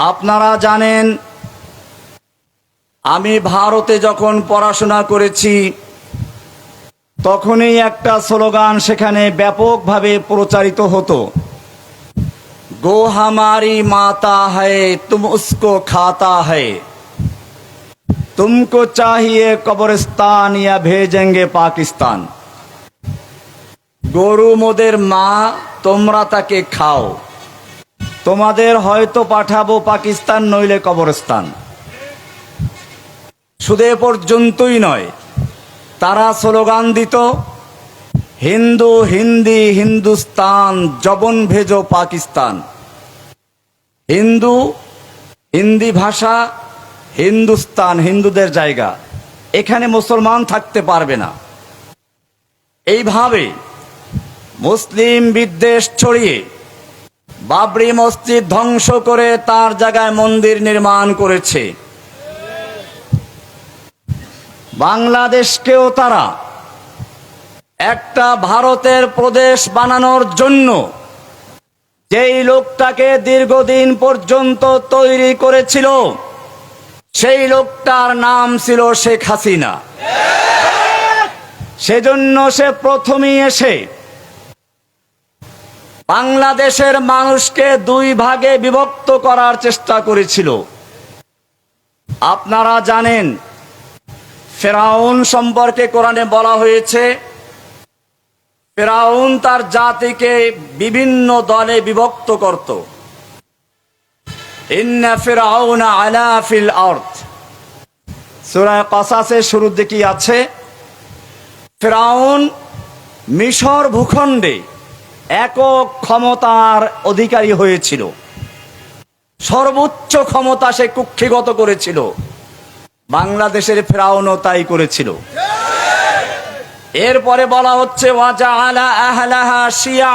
আপনারা জানেন, আমি ভারতে যখন পড়াশোনা করেছি তখনই একটা স্লোগান সেখানে ব্যাপকভাবে প্রচারিত হতো, গো হামারি মাতা হ্যায় তুম উসকো খাতা হ্যায়, তুমকো চাহিয়ে কবরস্তান ইয়া ভেজেঙ্গে পাকিস্তান। গরু মোদের মা, তোমরা তাকে খাও, তোমাদের হয়তো পাঠাবো পাকিস্তান নইলে কবরস্তান। শুধু এ পর্যন্তই নয়, তারা স্লোগান দিত, হিন্দু হিন্দি হিন্দুস্তান জবন ভেজো পাকিস্তান। হিন্দু, হিন্দি ভাষা, হিন্দুস্তান হিন্দুদের জায়গা, এখানে মুসলমান থাকতে পারবে না। এইভাবে মুসলিম বিদ্বেষ ছড়িয়ে বাবরি মসজিদ ধ্বংস করে তার জায়গায় মন্দির নির্মাণ করেছে। বাংলাদেশকেও তারা একটা ভারতের প্রদেশ বানানোর জন্য যেই লোকটাকে দীর্ঘদিন পর্যন্ত তৈরি করেছিল, সেই লোকটার নাম ছিল শেখ হাসিনা। সেজন্য সে প্রথমেই এসে বাংলাদেশের মানুষকে দুই ভাগে বিভক্ত করার চেষ্টা করেছিল। আপনারা জানেন, ফেরাউন সম্পর্কে কোরআনে বলা হয়েছে, ফেরাউন তার জাতিকে বিভিন্ন দলে বিভক্ত করত। ইন্না ফিরআউনা আলা ফিল আরদ, সূরা কসাসের শুরুর দিকে আছে, ফেরাউন মিশর ভূখণ্ডে একক ক্ষমতার অধিকারী হয়েছিল, সর্বোচ্চ ক্ষমতা সে কুক্ষিগত করেছিল। বাংলাদেশের ফেরাউনও তাই করেছিল। এরপরে বলা হচ্ছে ওয়াজআলা আহলাহা শিয়া,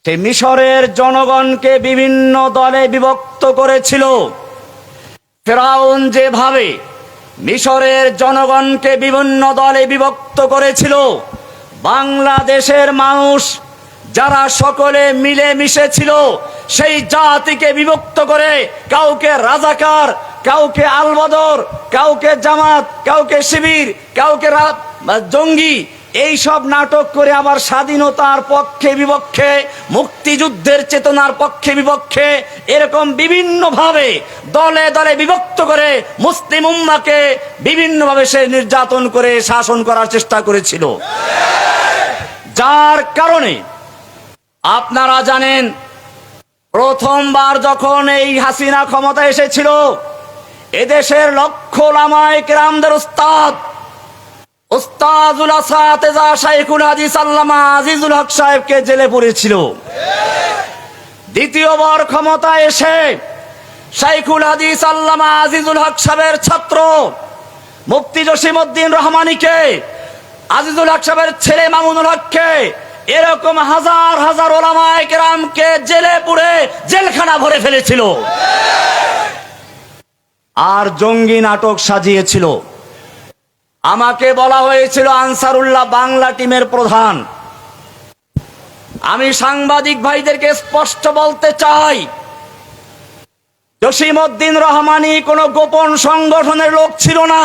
সে মিশরের জনগণকে বিভিন্ন দলে বিভক্ত করেছিল। ফেরাউন যেভাবে মিশরের জনগণকে বিভিন্ন দলে বিভক্ত করেছিল, বাংলাদেশের মানুষ যারা সকলে মিলে মিশে ছিল সেই জাতিকে বিভক্ত করে কাউকে রাজাকার, কাউকে আলবদর, কাউকে জামাত, কাউকে শিবির, কাউকে জঙ্গি, এই সব নাটক করে আবার স্বাধীনতার পক্ষে বিপক্ষে, মুক্তিযুদ্ধের চেতনার পক্ষে বিপক্ষে, এরকম বিভিন্ন ভাবে দলে দলে বিভক্ত করে মুসলিম উম্মাহকে বিভিন্নভাবে সে নির্যাতন করে শাসন করার চেষ্টা করেছিল। যার কারণে আপনারা জানেন, প্রথমবার যখন এই হাসিনা ক্ষমতা এসেছিল, এদেশের লক্ষ ওলামায়ে কেরামদের উস্তাদুল আসাতেজা শাইখুল হাদিস আল্লামা আজিজুল হক সাহেবকে জেলে পুরেছিল। দ্বিতীয়বার ক্ষমতা এসে শাইখুল হাদিস আল্লামা আজিজুল হক সাহেবের ছাত্র মুফতি জসিমউদ্দিন রহমানীকে, আজিজুল হক সাহেবের ছেলে মামুনুল হককে, এরকম হাজার হাজার ওলামায়ে কেরামকে জেলে পুরে জেলখানা ভরে ফেলেছিল। আর জঙ্গি নাটক সাজিয়েছিল। আমাকে বলা হয়েছিল আনসারুল্লাহ বাংলা টিমের প্রধান। আমি সাংবাদিক ভাইদেরকে স্পষ্ট বলতে চাই, জসিমউদ্দিন রহমানী কোনো গোপন সংগঠনের লোক ছিল না।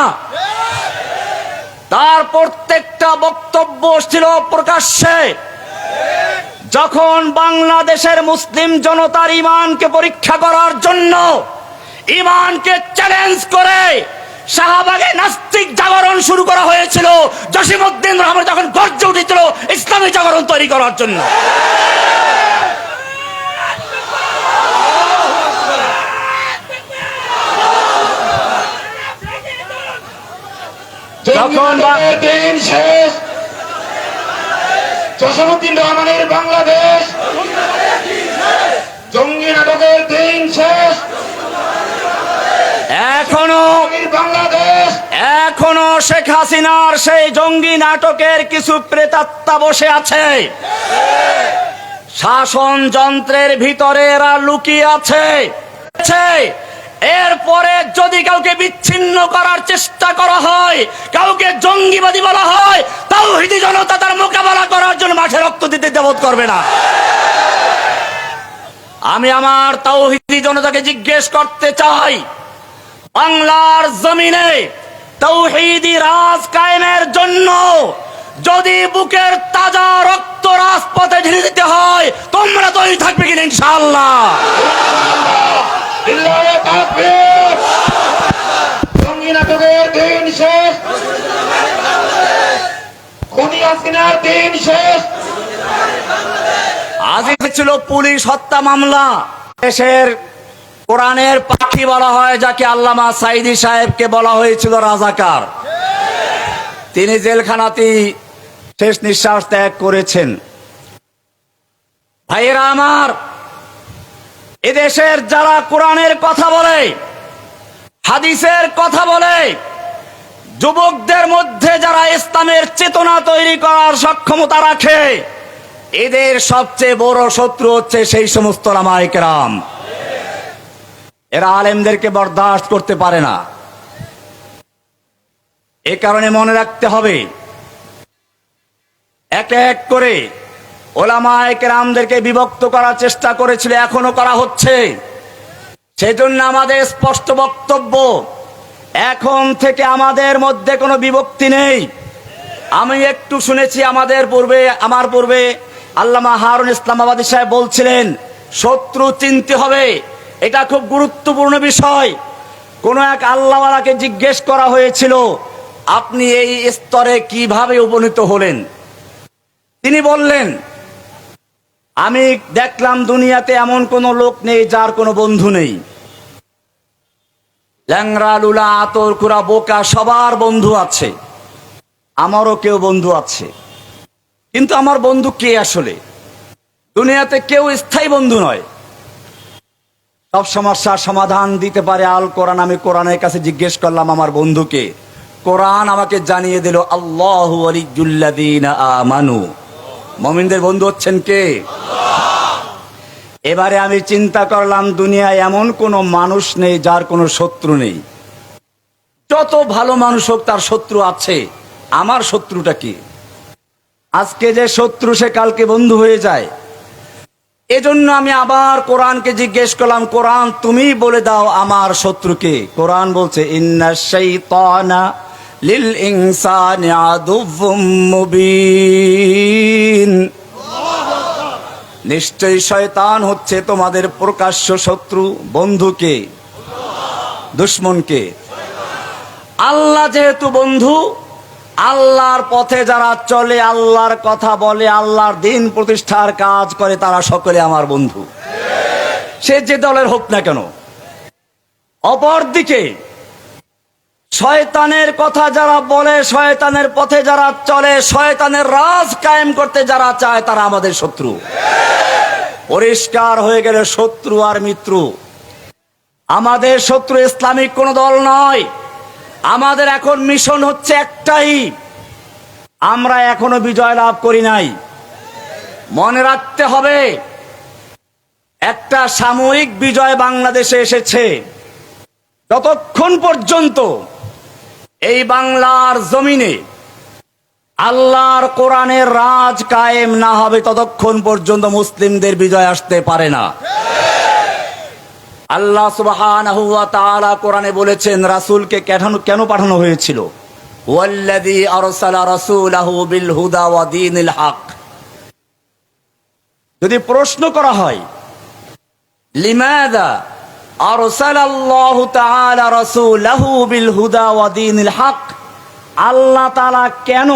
তার প্রত্যেকটা বক্তব্য ছিল প্রকাশ্যে। যখন বাংলাদেশের মুসলিম জনতার ঈমানকে পরীক্ষা করার জন্য, ঈমানকে চ্যালেঞ্জ করে শাহবাগে নাস্তিক জাগরণ শুরু করা হয়েছিল, জসিমউদ্দিন রহমান যখন গর্জে উঠেছিল ইসলামী জাগরণ তৈরি করার জন্য। যখন দিন শেষ, জসিমউদ্দিন রহমানের বাংলাদেশ, জঙ্গি নাটকের দিন শেষ, এখনো শেখ হাসিনার সেই জঙ্গি নাটকের কিছু প্রেতাত্মা বসে আছে। শাসন যন্ত্রের ভিতরে এরা লুকিয়ে আছে। এরপরে যদি কাউকে বিচ্ছিন্ন করার চেষ্টা করা হয়, কাউকে জঙ্গিবাদী বলা হয়, তাওহীদি জনতা তার মোকাবেলা করার জন্য মাঠে রক্ত দিতে দ্বিধা করবে না। আমি আমার তাওহীদি জনতাকে জিজ্ঞেস করতে চাই, বাংলার জমিনে তাওহীদি রাজ কায়েমের জন্য যদি বুকের তাজা রক্ত রাজপথে ঢেলে দিতে হয়, তোমরা তৈরি থাকবে কিনা? ইনশাআল্লাহ। লিল্লাহি তাকবীর। জঙ্গি নাটকের দিন শেষ, খুনি হাসিনার দিন শেষ। আজ ছিল পুলিশ হত্যা মামলা। দেশের কোরআনের পাখি বলা হয় যাকে, আল্লামা সাঈদী সাহেবকে বলা হয়েছিল রাজাকার। তিনি জেলখানাতেই শেষ নিঃশ্বাস ত্যাগ করেছেন। ভাইয়েরা আমার, এদেশের যারা কোরআনের কথা বলে, হাদিসের কথা বলে, যুবকদের মধ্যে যারা ইসলামের চেতনা তৈরি করার সক্ষমতা রাখে, এদের সবচেয়ে বড় শত্রু হচ্ছে সেই সমস্ত উলামায়ে কেরাম। এরা আলেমদেরকে বরদাস্ত করতে পারে না। এ কারণে মনে রাখতে হবে, এক এক করে উলামায়ে কেরামদেরকে বিভক্ত করার চেষ্টা করেছিল, এখনো করা হচ্ছে। সেজন্য আমাদের স্পষ্ট বক্তব্য, এখন থেকে আমাদের মধ্যে কোনো বিভক্তি নেই। আমি একটু শুনেছি আমার পূর্বে আল্লামা হারুন ইসলামাবাদী সাহেব বলছিলেন শত্রু চিনতে হবে। এটা খুব গুরুত্বপূর্ণ বিষয়। কোন এক আল্লাহওয়ালাকে জিজ্ঞেস করা হয়েছিল, আপনি এই স্তরে কিভাবে উপনীত হলেন? তিনি বললেন, আমি দেখলাম দুনিয়াতে এমন কোন লোক নেই যার কোনো বন্ধু নেই। ল্যাংড়া, লুলা, আতর, কুরা, বোকা সবার বন্ধু আছে, আমারও কেউ বন্ধু আছে। কিন্তু আমার বন্ধু কে আসলে? দুনিয়াতে কেউ স্থায়ী বন্ধু নয়, সব সমস্যার সমাধান দিতে পারে আল কোরআন। আমি কোরআনের কাছে জিজ্ঞেস করলাম আমার বন্ধুকে, কোরআন আমাকে জানিয়ে দিল আল্লাহু ওয়ালিয়্যুল্লাযীনা আমানু। মুমিনদের বন্ধু হচ্ছেন কে? এবারে আমি চিন্তা করলাম, দুনিয়ায় এমন কোনো মানুষ নেই যার কোনো শত্রু নেই। যত ভালো মানুষ হোক তার শত্রু আছে। আমার শত্রুটা কি? আজকে যে শত্রু সে কালকে বন্ধু হয়ে যায়। এজন্য আমি আবার কোরআনকে জিজ্ঞেস করলাম, কোরআন তুমি বলে দাও আমার শত্রুকে। কোরআন বলছে, ইন্নাশ শাইতানা লিল ইনসানি আদুউম মুবিন। নিশ্চয়ই শয়তান হচ্ছে তোমাদের প্রকাশ্য শত্রু। বন্ধুকে? দুশমনকে? আল্লাহ যেহেতু বন্ধু, আল্লাহর পথে যারা চলে, আল্লাহর কথা বলে, আল্লাহর দিন প্রতিষ্ঠার কাজ করে, তারা সকলে আমার বন্ধু, সে যে দলের হোক না কেন। অপরদিকে শয়তানের কথা যারা বলে, শয়তানের পথে যারা চলে, শয়তানের রাজ কায়েম করতে যারা চায়, তারা আমাদের শত্রু। পরিষ্কার হয়ে গেলে শত্রু আর মিত্র। আমাদের শত্রু ইসলামিক কোন দল নয়। আমাদের এখন মিশন হচ্ছে একটাই, আমরা এখনো বিজয় লাভ করি নাই। মনে রাখতে হবে, একটা সাময়িক বিজয় বাংলাদেশে এসেছে। যতক্ষণ পর্যন্ত এই বাংলার জমিনে আল্লাহর কোরআনের রাজ কায়েম না হবে, ততক্ষণ পর্যন্ত মুসলিমদের বিজয় আসতে পারে না। আল্লাহ সুবহানাহু ওয়া তাআলা কোরআনে বলেছেন, রাসূলকে কেন পাঠানো হয়েছিল? ওয়াল্লাযী আরসালা রাসূলাহু বিল হুদা ওয়া দীনিল হক। যদি প্রশ্ন করা হয়, লিমাযা আরসালাল্লাহু তাআলা রাসূলাহু বিল হুদা ওয়া দীনিল হক, আল্লাহ তাআলা কেন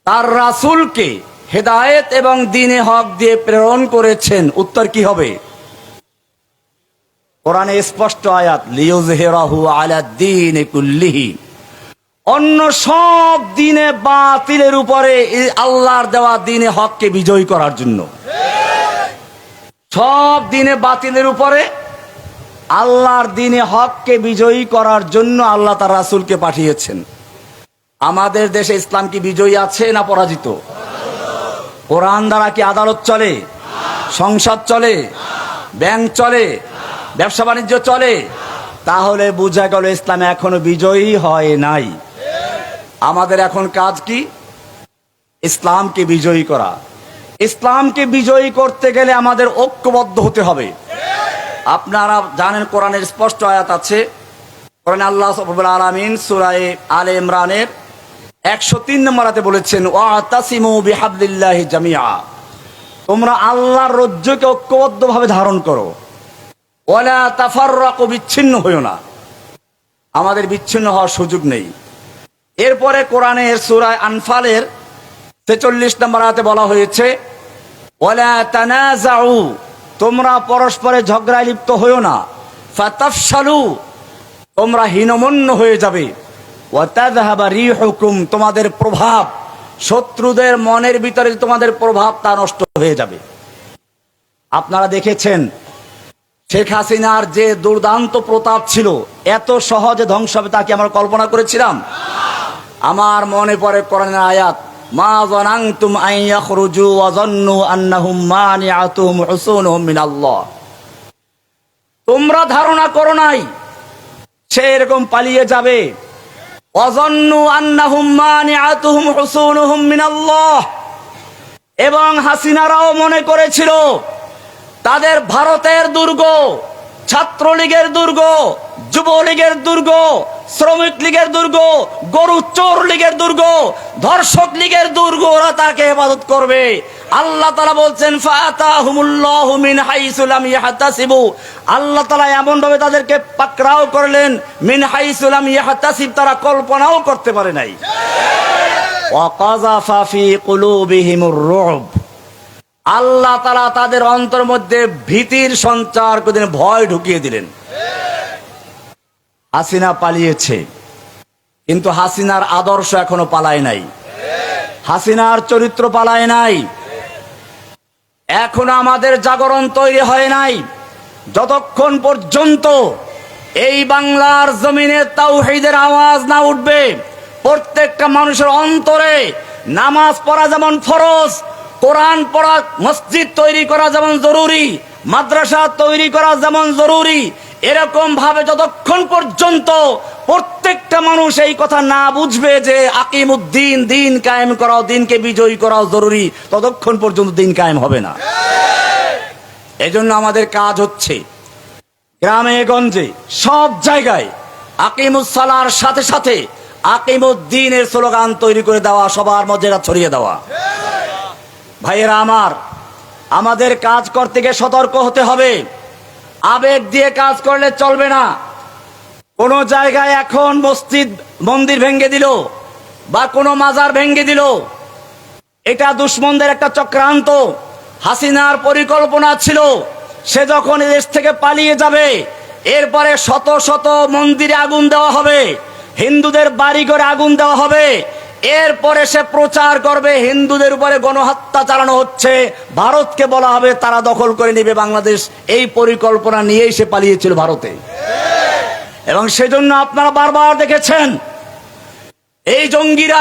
তার রাসূলকে হেদায়েত এবং দ্বীনে হক দিয়ে প্রেরণ করেছেন? উত্তর কি হবে? কোরআনে স্পষ্ট আয়াত, লিইয়ুযহিরাহু আলা দ্বীনি কুল্লিহি। অন্য সব দ্বীনে বাতিলের উপরে আল্লাহর দেওয়া দ্বীনে হককে বিজয়ী করার জন্য। সব দ্বীনে বাতিলের উপরে আল্লাহর দ্বীনে হককে বিজয়ী করার জন্য আল্লাহ তার রাসূলকে পাঠিয়েছেন। আমাদের দেশে ইসলাম কি বিজয়ী আছে না পরাজিত? কোরআন দ্বারা কি আদালত চলে, সংসদ চলে, ব্যাংক চলে, ব্যবসা বাণিজ্য চলে? তাহলে বোঝা গেল ইসলাম এখনো বিজয়ী হয় নাই। আমাদের এখন কাজ কি? ইসলামকে বিজয়ী করা। ইসলামকে বিজয়ী করতে গেলে আমাদের ঐক্যবদ্ধ হতে হবে। আপনারা জানেন কোরআনের স্পষ্ট আয়াত আছে, কোরআনে আল্লাহ রাব্বুল আলামিন সূরা আলে ইমরানের 103 নম্বর আয়াতে বলেছেন, ওয়াতাসিমু বিহাবলিল্লাহি জামিআ, তোমরা আল্লাহর রজ্জুকে ঐক্যবদ্ধভাবে ধারণ করো, ওয়ালা তাফাররাকু, বিচ্ছিন্ন হইও না। আমাদের বিচ্ছিন্ন হওয়ার সুযোগ নেই। এরপরে কোরআনের সূরা আনফালের 46 নম্বর আয়াতে বলা হয়েছে, ওয়ালা তানাজাউ, তোমরা পরস্পরে ঝগড়ায় লিপ্ত হইও না, ফাতাফশালু, তোমরা হীনমন্য হয়ে যাবে, ওয়াতাযহাবা রিহুকুম, তোমাদের প্রভাব, শত্রুদের মনের ভিতরে তোমাদের প্রভাব তা নষ্ট হয়ে যাবে। আপনারা দেখেছেন শেখ হাসিনার যে দুর্দান্ত প্রতাপ ছিল, এত সহজে ধ্বংস হবে তা কি আমরা কল্পনা করেছিলাম? আমার মনে পড়ে কোরআনের আয়াত, মা যানানতুম আন ইয়াখরুজু ওয়া যান্নু আন্নাহুম মানিআতুহুম হুসুনুহুম মিনাল্লাহ, তোমরা ধারণা করো নাই সে এরকম পালিয়ে যাবে। ওয়া যান্নু আন্নাহুম মানিআতুহুম হুসুনুহুম মিনাল্লাহ, এবং হাসিনারাও মনে করেছিল তাদের ভারতের দুর্গ, ছাত্রলীগের দুর্গ, যুবলীগের দুর্গ, শ্রমিক লীগের দুর্গ, গরু চোর লীগের দুর্গ, ধর্ষক লীগের দুর্গ, ওরা তাকে হেফাজত করবে। আল্লাহ তাআলা বলছেন, ফাতাহুমুল্লাহু মিন হাইসু লাম ইয়াহতাসিবু, আল্লাহ তাআলা এমন ভাবে তাদেরকে পাকড়াও করলেন, মিন হাইসু লাম ইয়াহতাসিব, তারা কল্পনাও করতে পারে নাই। ওয়া কাযাফা ফি কুলুবিহিমুর রুব, আল্লাহ তাআলা তাদের অন্তর মধ্যে ভীতির সঞ্চার করে দিলেন, ভয় ঢুকিয়ে দিলেন। হাসিনা পালিয়েছে, কিন্তু হাসিনার আদর্শ এখনো পালায় নাই, হাসিনার চরিত্র পালায় নাই, এখনো আমাদের জাগরণ তৈরি হয় নাই। যতক্ষণ পর্যন্ত এই বাংলার জমিনে তাওহীদের আওয়াজ না উঠবে, প্রত্যেকটা মানুষের অন্তরে নামাজ পড়া যেমন ফরজ, কোরআন পড়া, মসজিদ তৈরি করা যেমন জরুরি, মাদ্রাসা তৈরি করা যেমন জরুরি, এরকম ভাবে যতক্ষণ পর্যন্ত প্রত্যেকটা মানুষ এই কথা না বুঝবে যে আকিমুদ্দিন, দিন কায়েম করাও, দিনকে বিজয়ী করাও জরুরি, ততক্ষণ পর্যন্ত দিন কায়েম হবে না। এজন্য আমাদের কাজ হচ্ছে গ্রামে গঞ্জে সব জায়গায় আকিমুস সালার সাথে সাথে আকিমুদ্দিনের স্লোগান তৈরি করে দেওয়া, সবার মধ্যে ছড়িয়ে দেওয়া। ভাইয়েরা আমার, আমাদের কাজ করতে গিয়ে সতর্ক হতে হবে। আবেগ দিয়ে কাজ করলে চলবে না। কোন জায়গায় এখন মসজিদ মন্দির ভেঙে দিল বা কোনো মাজার ভেঙে দিল, এটা দুশমনদের একটা চক্রান্ত। হাসিনার পরিকল্পনা ছিল সে যখন দেশ থেকে পালিয়ে যাবে, এরপরে শত শত মন্দিরে আগুন দেওয়া হবে, হিন্দুদের বাড়ি ঘরে আগুন দেওয়া হবে, এরপরে সে প্রচার করবে হিন্দুদের উপরে গণহত্যা চালানো হচ্ছে, ভারতকে বলা হবে তারা দখল করে নেবে বাংলাদেশ। এই পরিকল্পনা নিয়েই সে পালিয়েছিল ভারতে। এবং সেজন্য আপনারা বারবার দেখেছেন এই জঙ্গিরা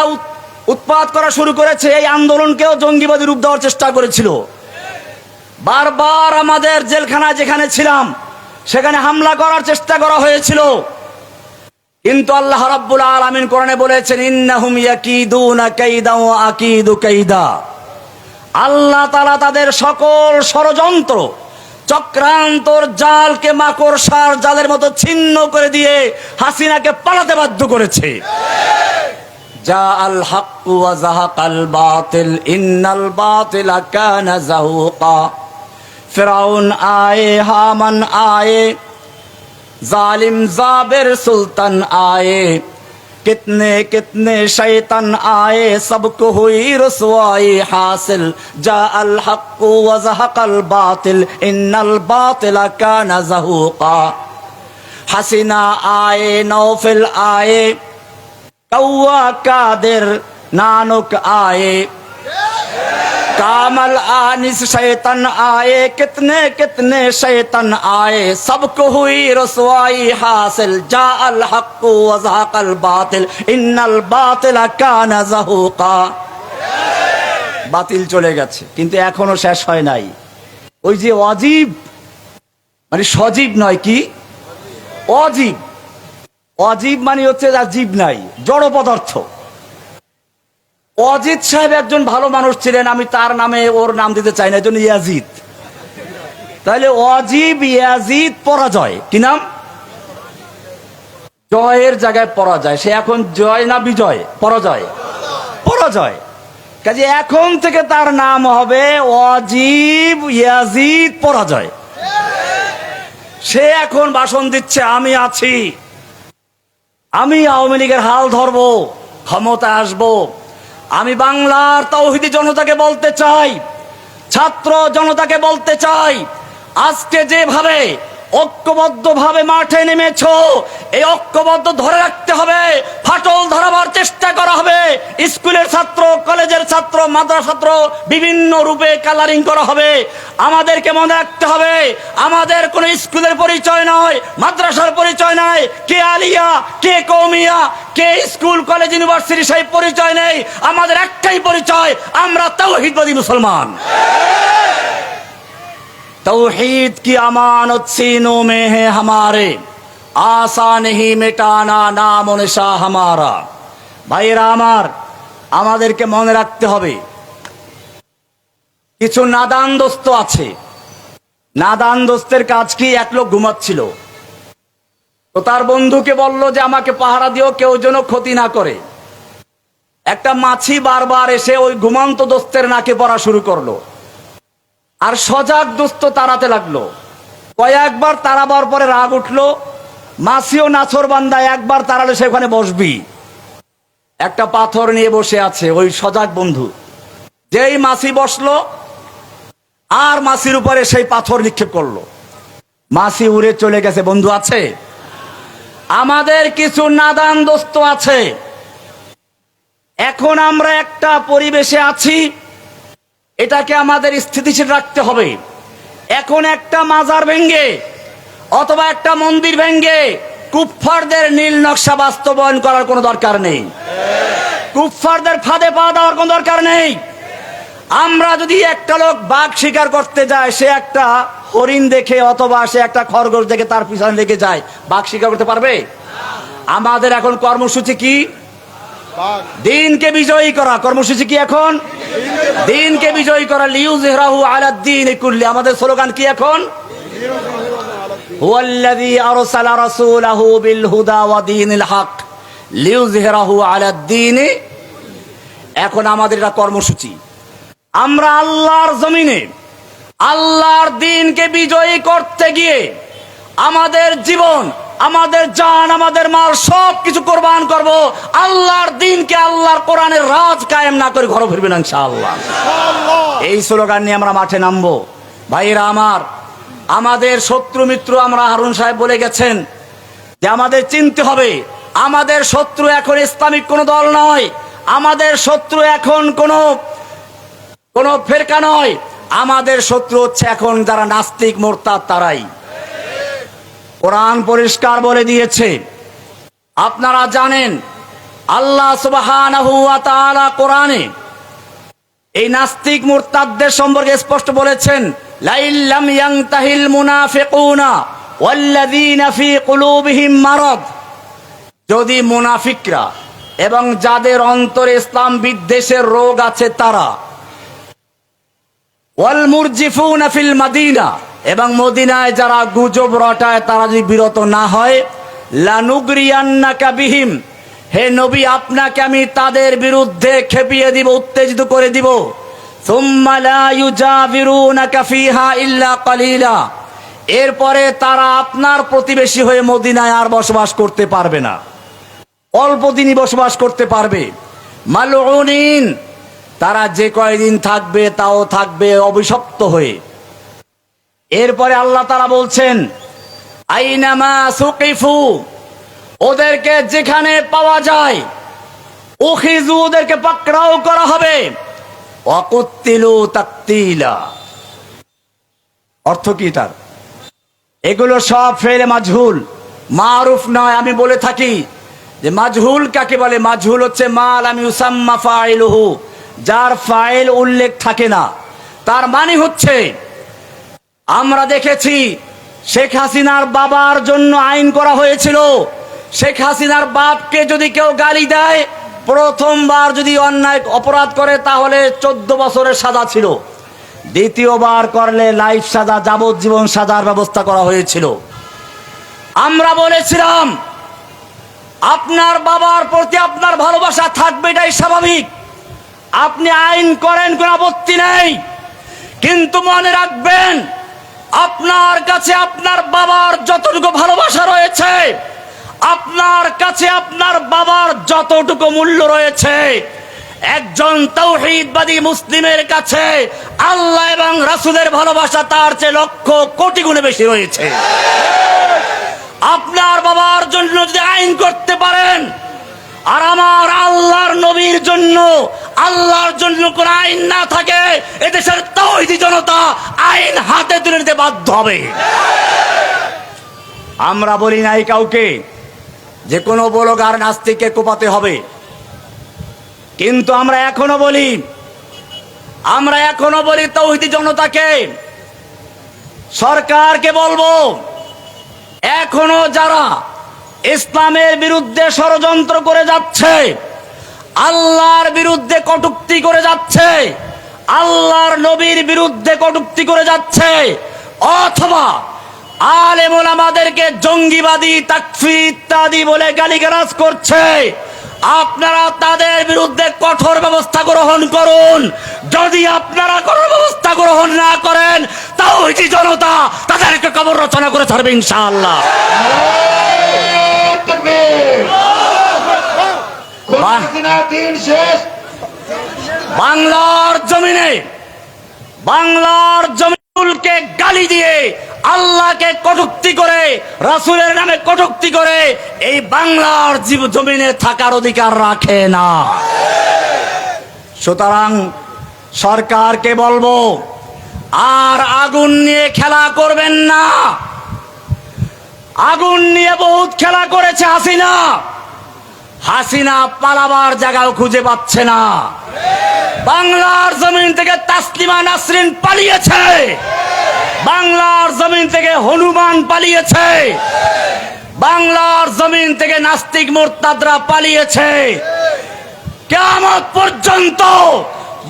উৎপাত করা শুরু করেছে, এই আন্দোলনকেও জঙ্গিবাদী রূপ দেওয়ার চেষ্টা করেছিল। বারবার আমাদের জেলখানায় যেখানে ছিলাম সেখানে হামলা করার চেষ্টা করা হয়েছিল, কিন্তু আল্লাহ রাব্বুল আলামিন কোরআনে বলেছেন, ইন্নাহুম ইয়াকিদুনা কাইদা ওয়া আকিদু কাইদা, আল্লাহ তাআলা তাদের সকল ষড়যন্ত্র, চক্রান্তর জালকে মাকড়সার জালের মতো ছিন্ন করে দিয়ে হাসিনাকে পালাতে বাধ্য করেছে। জা আল হাক্কু ওয়া যাহাকাল বাতিল ইন্নাল বাতিলা কানা যাহুকা, ফিরাউন আয়ে, হামান আয়ে, जालिम जाबिर सुल्तान आए, कितने कितने शैतान आए, सबको हुई रसवाई हासिल। जा अल हक व ज़हक़ल बातिल इन्नल बातिला काना ज़हूक़ा। हसीना आए, नौफिल आए, कौवा कादिर नानुक आए, कामल आनिस शैतान आए, कितने कितने शैतान आए, सबको हुई रसवाई हासिल। जा अल हक व ज़हक़ल बातिल इन्नल बातिला काना ज़हूक़ा। বাতিল চলে গেছে, কিন্তু এখনো শেষ হয় নাই। ওই যে অজীব, মানে সজীব নয়, কি অজীব, অজীব মানে হচ্ছে যার জীব নাই, জড় পদার্থ। অজিত সাহেব একজন ভালো মানুষ ছিলেন, আমি তার নামে ওর নাম দিতে চাই না, এজন্য ইয়াজিদ। তাহলে অজীব ইয়াজিদ পরাজয়, কি নাম? জয়ের জায়গায় পরাজয়। সে এখন জয় না বিজয়? পরাজয়, পরাজয়। কাজে এখন থেকে তার নাম হবে অজীব ইয়াজিদ পরাজয়। সে এখন ভাষণ দিচ্ছে, আমি আছি, আমি আওয়ামী লীগের হাল ধরবো, ক্ষমতা আসবো। আমি বাংলার তাওহীদি জনতাকে বলতে চাই, ছাত্র জনতাকে বলতে চাই, আজকে যেভাবে ঐক্যবদ্ধভাবে মাঠে নেমেছো, এই ঐক্যবদ্ধ ধরে রাখতে হবে। ফাটল ধরাবার চেষ্টা করা হবে। স্কুলের ছাত্র, কলেজের ছাত্র, মাদ্রাসা ছাত্র বিভিন্ন রূপে কালারিং করা হবে। আমাদেরকে মনে রাখতে হবে, আমাদের কোনো স্কুলের পরিচয় নয়, মাদ্রাসার পরিচয় নয়, কে আলিয়া, কে কওমিয়া, কে স্কুল, কলেজ, ইউনিভার্সিটি, সেই পরিচয় নেই। আমাদের একটাই পরিচয়, আমরা তাওহীদবাদী মুসলমান। तौहीद की अमानत सीनों में है हमारे, आशा नहीं मिटाना नाम निशा हमारा। ভাইরা আমার, আমাদেরকে মনে রাখতে হবে, কিছু নাদান দোস্ত আছে। নাদান দোস্তের কাজ কি? এক লোক ঘুমাচ্ছিল, তো তার বন্ধুকে বলল যে আমাকে পাহারা দিও, কেউ যেন ক্ষতি না করে। একটা মাছি বারবার এসে ওই ঘুমান্ত দোস্তের নাকে পড়া শুরু করলো, আর সজাগ দোস্ত তাড়াতে লাগলো। কয়েকবার তাড়াবার পরে রাগ উঠলো, মাছিও নাছর বান্দা, একবার তাড়ালে সেখানে বসবি। একটা পাথর নিয়ে বসে আছে ওই সজাগ বন্ধু। যেই মাছি বসলো, আর মাছির উপরে সেই পাথর নিক্ষেপ করলো, মাছি উড়ে চলে গেছে। বন্ধু আছে? আমাদের কিছু নাদান দোস্ত আছে। এখন আমরা একটা পরিবেশে আছি, এটাকে আমাদের স্থিতিশীল রাখতে হবে। এখন একটা মাজার ভেঙ্গে অথবা একটা মন্দির ভেঙ্গে কুফফারদের নীল নকশা বাস্তবায়ন করার কোনো দরকার নেই। কুফফারদের ফাঁদে পা দেওয়ার কোনো দরকার নেই। আমরা যদি একটা লোক বাঘ শিকার করতে যায়, সে একটা হরিণ দেখে অথবা সে একটা খরগোশ দেখে তার পিছনে লেগে যায়, বাঘ শিকার করতে পারবে? আমাদের এখন কর্মসূচি কি? দিনকে বিজয়ী করা। কর্মসূচি কি এখন? দিনকে বিজয়ী করা। লিইয়ুযহিরাহু আলাদ-দীনি কুল্লি। আমাদের স্লোগান কি এখন? হুয়াল্লাযী আরসালা রাসূলাহু বিল হুদা ওয়া দীনিল হক লিইয়ুযহিরাহু আলাদ-দীনি। এখন আমাদের এটা কর্মসূচি। আমরা আল্লাহর জমিনে আল্লাহর দ্বীনকে বিজয়ী করতে গিয়ে আমাদের জীবন, আমাদের জান, আমাদের মাল সব কিছু কোরবান করব। আল্লাহর দ্বীনকে, আল্লাহর কোরআনের রাজ কায়েম না করে ঘরে ফিরবেন না ইনশাআল্লাহ। এই স্লোগান নিয়ে আমরা মাঠে নামবো। ভাইরা আমার, আমাদের শত্রু মিত্র, আমরা হারুন সাহেব বলে গেছেন যে আমাদের চিনতে হবে, আমাদের শত্রু এখন ইসলামিক কোন দল নয়, আমাদের শত্রু এখন কোন ফেরকা নয়, আমাদের শত্রু হচ্ছে এখন যারা নাস্তিক মোরতাদ, তারাই। কোরআন পরিষ্কার বলে দিয়েছে, আপনারা জানেন আল্লাহ সুবহানাহু ওয়া তাআলা কোরআনে এই নাস্তিক মুরতাদদের সম্পর্কে স্পষ্ট বলেছেন, লাইল্লাম ইয়ানতাহিল মুনাফিকুনা ওয়াল্লাযীনা ফী কুলুবিহিম মারাদ। যদি মুনাফিকরা এবং যাদের অন্তরে ইসলাম বিদ্বেষের রোগ আছে তারা, ওয়াল মুরজিফুনা ফিল মাদিনা, এবং মদিনায় যারা গুজব রটায় তারা যদি বিরত না হয়, লানুগরিয়ান্নাকা বিহিম, হে নবী আপনাকে আমি তাদের বিরুদ্ধে খেপিয়ে দিব, উত্তেজিত করে দিব। সুম্মা লা ইউজাবিরুনাকা ফিহা ইল্লা কালিলা, এরপরে তারা আপনার প্রতিবেশী হয়ে মদিনায় আর বসবাস করতে পারবে না, অল্প দিনই বসবাস করতে পারবে। মালউনিন, তারা যে কয়দিন থাকবে তাও থাকবে অভিশপ্ত হয়ে। এরপরে আল্লাহ তাআলা বলছেন, আইনামা সুকিফু, ওদেরকে যেখানে পাওয়া যায়, উখিজু, ওদেরকে পাকড়াও করা হবে, ওয়াকুতিলু তাকতিলা। অর্থ কি তার? এগুলো সব ফেলে মাজহুল, মারুফ নয়। আমি বলে থাকি যে মাজহুল কাকে বলে? মাজহুল হচ্ছে মা লাম ইউসাম্মা ফাইলুহু, যার ফাইল উল্লেখ থাকে না। তার মানে হচ্ছে, আমরা দেখেছি শেখ হাসিনার বাবার জন্য আইন করা হয়েছিল। শেখ হাসিনার বাপকে যদি কেউ গালি দেয়, প্রথমবার যদি অন্যায় অপরাধ করে তাহলে 14 বছরের সাজা ছিল, দ্বিতীয়বার করলে লাইফ সাজা, যাবজ্জীবন সাজার ব্যবস্থা করা হয়েছিল। আমরা বলেছিলাম আপনার বাবার প্রতি আপনার ভালোবাসা থাকবে, এটাই স্বাভাবিক, আপনি আইন করেন, কোনো আপত্তি নেই, কিন্তু মনে রাখবেন আপনার কাছে আপনার বাবার যতটুকু ভালোবাসা রয়েছে, আপনার কাছে আপনার বাবার যতটুকু মূল্য রয়েছে, একজন তাওহীদবাদী মুসলিমের কাছে আল্লাহ এবং রাসূলের ভালোবাসা তার চেয়ে লক্ষ কোটি গুণে বেশি রয়েছে। আপনার বাবার জন্য যদি আইন করতে পারেন আর আমার আল্লাহর নবীর জন্য, আল্লাহর জন্য কোন আইন না থাকে, এদেশের তাওহীদি জনতা আইন হাতে তুলে নিতে বাধ্য হবে। আমরা বলি নাই কাউকে যে কোনো ব্লগার নাস্তিককে কোপাতে হবে, কিন্তু আমরা এখনো বলি তাওহীদি জনতাকে, সরকারকে বলবো, এখনো যারা ইসলামের বিরুদ্ধে ষড়যন্ত্র করে যাচ্ছে, আল্লাহর বিরুদ্ধে কটূক্তি করে যাচ্ছে, আল্লাহর নবীর বিরুদ্ধে কটূক্তি করে যাচ্ছে, অথবা আলেম ওলামাদেরকে জঙ্গিবাদী, তাকফির ইত্যাদি বলে গালিগালাজ করছে, আপনারা তাদের বিরুদ্ধে কঠোর ব্যবস্থা গ্রহণ করুন। যদি আপনারা কঠোর ব্যবস্থা গ্রহণ না করেন, তাওহীদি জনতা তাদেরকে কবর রচনা করে ছাড়বে ইনশাআল্লাহ। দিন শেষ। বাংলার জমিনকে গালি দিয়ে, আল্লাহকে কটূক্তি করে, রাসূলের নামে কটূক্তি করে এই বাংলার জমিনে থাকার অধিকার রাখে না। সুতরাং সরকারকে বলবো, আর আগুন নিয়ে খেলা করবেন না। আগুন নিয়ে বহুত খেলা করেছে হাসিনা পালাবার জায়গাও খুঁজে পাচ্ছে না। বাংলার জমিন থেকে তাসলিমা নাসরিন পালিয়েছে, বাংলার জমিন থেকে হনুমান পালিয়েছে, বাংলার জমিন থেকে নাস্তিক মুরতাদরা পালিয়েছে। কিয়ামত পর্যন্ত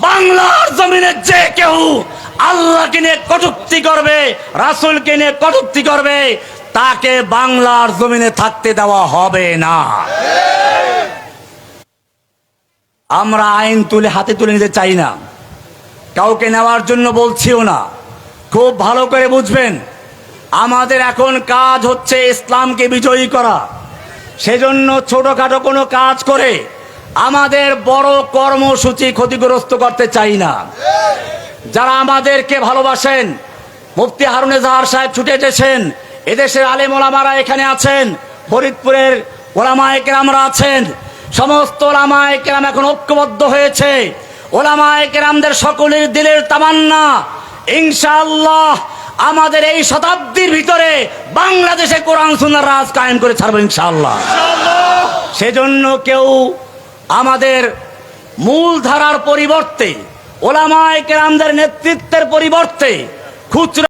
বাংলার জমিনে যে কেউ আল্লাহকে নিয়ে কটূক্তি করবে, রাসূলকে নিয়ে কটূক্তি করবে, তাকে বাংলার জমিনে থাকতে দেওয়া হবে না। আমরা আইন হাতে তুলে নিতে চাই না, কাউকে নেওয়ার জন্য বলছিও না। খুব ভালো করে বুঝবেন, আমাদের এখন কাজ হচ্ছে ইসলামকে বিজয়ী করা। সেজন্য ছোটখাটো কোনো কাজ করে আমাদের বড় কর্মসূচি ক্ষতিগ্রস্ত করতে চাই না। যারা আমাদেরকে ভালোবাসেন, মুফতি হারুন এজাহার সাহেব ছুটে এসেছেন, এদেশের আলেম ওলামারা এখানে আছেন, ফরিদপুরের ওলামায়ে কেরামরা আছেন, সমস্ত ওলামায়ে কেরাম এখন ঐক্যবদ্ধ হয়েছে। ওলামায়ে কেরামদের সকলের দিলের তামান্না, ইনশাআল্লাহ আমাদের এই শতাব্দীর ভিতরে বাংলাদেশে কোরআন সুন্নাহর রাজ কায়েম করে ছাড়বো ইনশাআল্লাহ। সেজন্য কেউ আমাদের মূল ধারার পরিবর্তে, ওলামায়ে কেরামদের নেতৃত্বের পরিবর্তে খুচরা